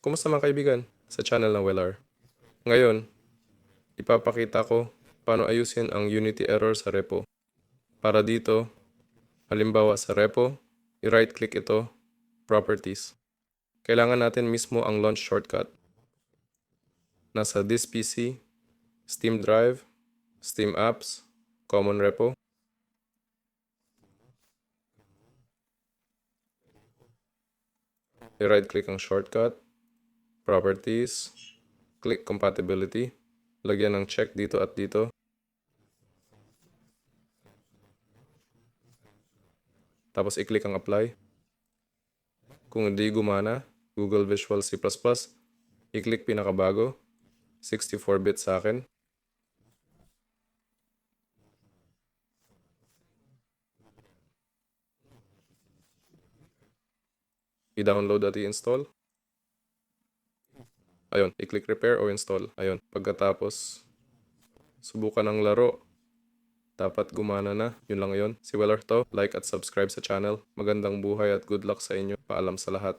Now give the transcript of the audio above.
Kumusta mga kaibigan sa channel ng Welar? Ngayon, ipapakita ko paano ayusin ang Unity error sa repo. Para dito, halimbawa sa repo, i-right click ito, Properties. Kailangan natin mismo ang launch shortcut. Nasa This PC, Steam Drive, Steam Apps, Common Repo. I-right click ang shortcut, Properties, click Compatibility, lagyan ng check dito at dito. Tapos i-click ang Apply. Kung hindi gumana, Google Visual C++, i-click pinakabago, 64-bit sa akin. I-download at i-install. Ayun, i-click repair o install. Ayun, pagkatapos, subukan ng laro. Dapat gumana na. Yun lang yun. Si Weller to. Like at subscribe sa channel. Magandang buhay at good luck sa inyo. Paalam sa lahat.